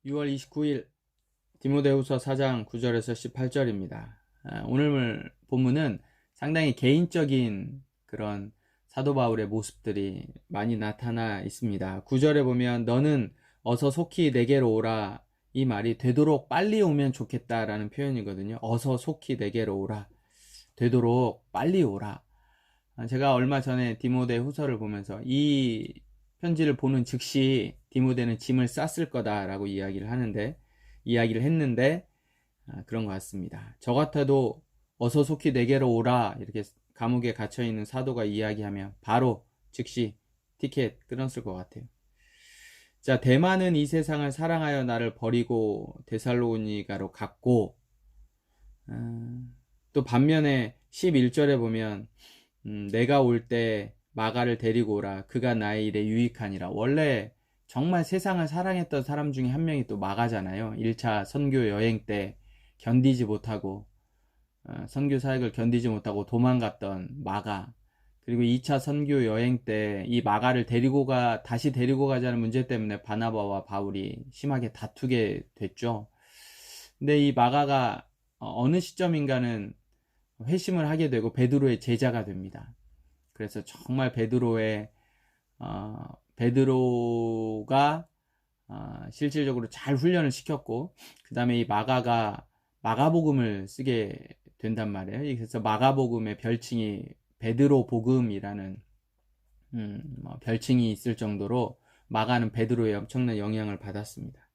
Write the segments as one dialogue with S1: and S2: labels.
S1: 6월 29일 디모데후서 4장 9절에서 18절입니다. 오늘 본문은 상당히 개인적인 그런 사도 바울의 모습들이 많이 나타나 있습니다. 9절에 보면 너는 어서 속히 내게로 오라, 이 말이 되도록 빨리 오면 좋겠다라는 표현이거든요. 어서 속히 내게로 오라, 되도록 빨리 오라. 제가 얼마 전에 디모데 후서를 보면서 이 편지를 보는 즉시 디모데는 짐을 쌌을 거다라고 이야기를 했는데 그런 것 같습니다. 저 같아도 어서 속히 내게로 오라 이렇게 감옥에 갇혀 있는 사도가 이야기하면 바로 즉시 티켓 끊었을 것 같아요. 자, 대만은 이 세상을 사랑하여 나를 버리고 데살로니가로 갔고, 또 반면에 11절에 보면 내가 올 때 마가를 데리고 오라, 그가 나의 일에 유익하니라. 원래 정말 세상을 사랑했던 사람 중에 한 명이 또 마가잖아요. 1차 선교 여행 때 견디지 못하고 선교 사역을 견디지 못하고 도망갔던 마가, 그리고 2차 선교 여행 때 이 마가를 다시 데리고 가자는 문제 때문에 바나바와 바울이 심하게 다투게 됐죠. 근데 이 마가가 어느 시점인가는 회심을 하게 되고 베드로의 제자가 됩니다. 그래서 정말 베드로가 실질적으로 잘 훈련을 시켰고, 그 다음에 이 마가가 마가복음을 쓰게 된단 말이에요. 그래서 마가복음의 별칭이 베드로 복음이라는 별칭이 있을 정도로 마가는 베드로의 엄청난 영향을 받았습니다.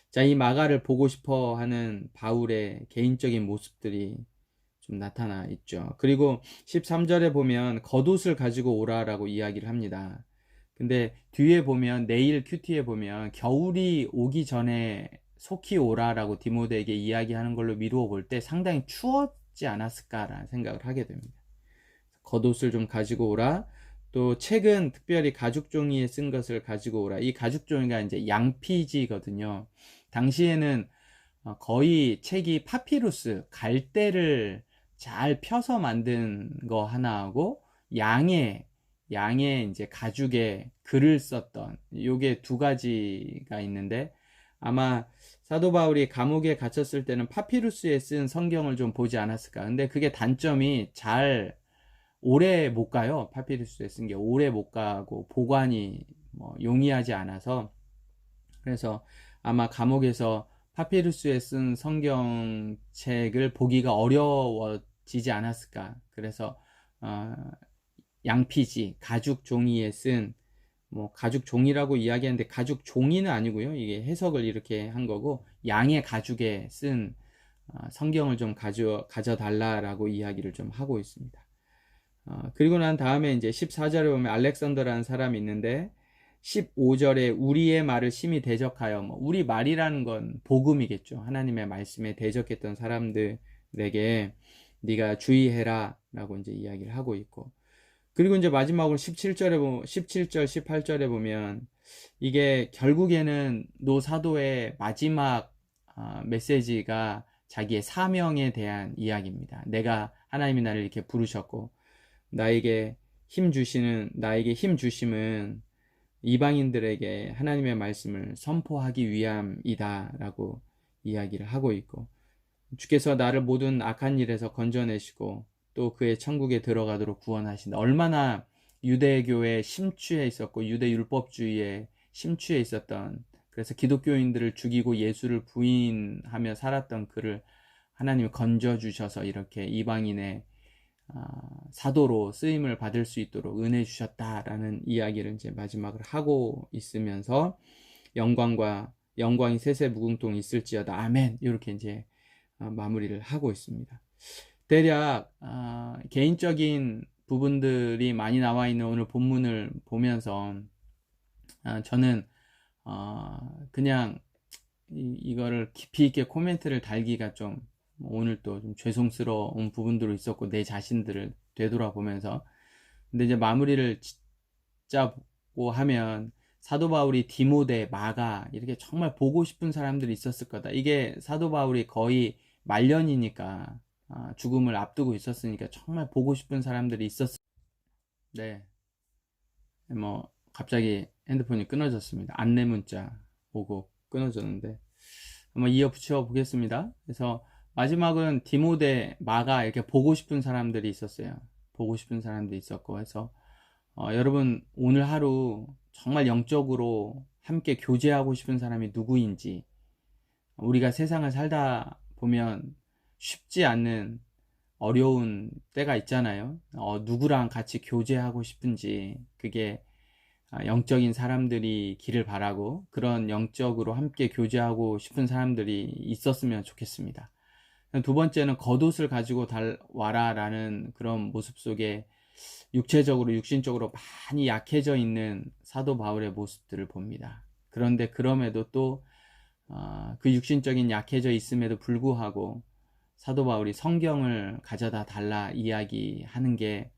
S1: 자, 이 마가를 보고 싶어 하는 바울의 개인적인 모습들이 좀 나타나 있죠. 그리고 13절에 보면 겉옷을 가지고 오라라고 이야기를 합니다. 근데 뒤에 보면 내일 큐티에 보면 겨울이 오기 전에 속히 오라라고 디모데에게 이야기하는 걸로 미루어 볼 때 상당히 추웠지 않았을까라는 생각을 하게 됩니다. 겉옷을 좀 가지고 오라. 또 책은 특별히 가죽 종이에 쓴 것을 가지고 오라. 이 가죽 종이가 이제 양피지거든요. 당시에는 거의 책이 파피루스, 갈대를 잘 펴서 만든 거 하나하고 양의 이제 가죽에 글을 썼던 요게 두 가지가 있는데, 아마 사도 바울이 감옥에 갇혔을 때는 파피루스에 쓴 성경을 좀 보지 않았을까. 근데 그게 단점이 잘 오래 못 가요. 파피루스에 쓴 게 오래 못 가고 보관이 용이하지 않아서, 그래서 아마 감옥에서 파피루스에 쓴 성경책을 보기가 어려워지지 않았을까. 그래서 양피지, 가죽 종이에 쓴, 가죽 종이라고 이야기하는데 가죽 종이는 아니고요. 이게 해석을 이렇게 한 거고, 양의 가죽에 쓴 성경을 좀 가져달라라고 이야기를 좀 하고 있습니다. 그리고 난 다음에 이제 14절에 보면 알렉산더라는 사람이 있는데, 15절에 우리의 말을 심히 대적하여, 우리 말이라는 건 복음이겠죠. 하나님의 말씀에 대적했던 사람들에게 네가 주의해라 라고 이제 이야기를 하고 있고, 그리고 이제 마지막으로 17절 18절에 보면 이게 결국에는 노 사도의 마지막 메시지가 자기의 사명에 대한 이야기입니다. 내가, 하나님이 나를 이렇게 부르셨고 나에게 힘 주심은 이방인들에게 하나님의 말씀을 선포하기 위함이다 라고 이야기를 하고 있고, 주께서 나를 모든 악한 일에서 건져내시고 또 그의 천국에 들어가도록 구원하신다. 얼마나 유대교에 심취해 있었고 유대 율법주의에 심취해 있었던, 그래서 기독교인들을 죽이고 예수를 부인하며 살았던 그를 하나님이 건져주셔서 이렇게 이방인의 사도로 쓰임을 받을 수 있도록 은혜 주셨다라는 이야기를 이제 마지막을 하고 있으면서, 영광이 세세 무궁토록 있을지어다 아멘, 이렇게 이제 마무리를 하고 있습니다. 대략 개인적인 부분들이 많이 나와 있는 오늘 본문을 보면서 저는 그냥 이거를 깊이 있게 코멘트를 달기가 좀 오늘 또 좀 죄송스러운 부분들도 있었고, 내 자신들을 되돌아보면서, 근데 이제 마무리를 짓자고 하면 사도 바울이 디모데, 마가 이렇게 정말 보고 싶은 사람들이 있었을 거다. 이게 사도 바울이 거의 말년이니까, 죽음을 앞두고 있었으니까 정말 보고 싶은 사람들이 있었을. 네, 갑자기 핸드폰이 끊어졌습니다. 안내 문자 오고 끊어졌는데, 한번 이어붙여 보겠습니다. 그래서 마지막은 디모데, 마가 이렇게 보고 싶은 사람들이 있었어요. 보고 싶은 사람들이 있었고, 그래서 여러분 오늘 하루 정말 영적으로 함께 교제하고 싶은 사람이 누구인지, 우리가 세상을 살다 보면 쉽지 않는 어려운 때가 있잖아요. 누구랑 같이 교제하고 싶은지, 그게 영적인 사람들이 길을 바라고 그런 영적으로 함께 교제하고 싶은 사람들이 있었으면 좋겠습니다. 두 번째는 겉옷을 가지고 와라 라는 그런 모습 속에 육체적으로 육신적으로 많이 약해져 있는 사도 바울의 모습들을 봅니다. 그런데 그럼에도 또 그 육신적인 약해져 있음에도 불구하고 사도 바울이 성경을 가져다 달라 이야기하는 게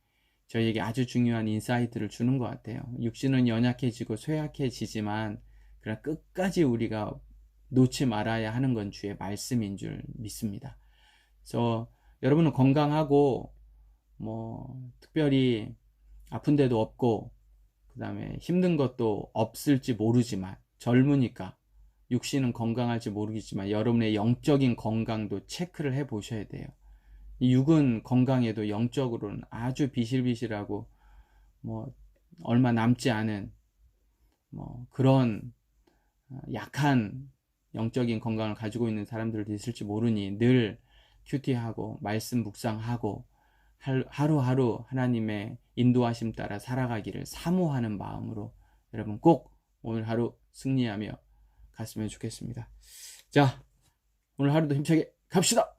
S1: 저희에게 아주 중요한 인사이트를 주는 것 같아요. 육신은 연약해지고 쇠약해지지만 그러나 끝까지 우리가 놓지 말아야 하는 건 주의 말씀인 줄 믿습니다. 그래서 여러분은 건강하고 특별히 아픈 데도 없고 그 다음에 힘든 것도 없을지 모르지만, 젊으니까 육신은 건강할지 모르겠지만 여러분의 영적인 건강도 체크를 해 보셔야 돼요. 이 육은 건강해도 영적으로는 아주 비실비실하고 얼마 남지 않은 그런 약한 영적인 건강을 가지고 있는 사람들도 있을지 모르니 늘 큐티하고 말씀 묵상하고 하루하루 하나님의 인도하심 따라 살아가기를 사모하는 마음으로 여러분 꼭 오늘 하루 승리하며 갔으면 좋겠습니다. 자, 오늘 하루도 힘차게 갑시다.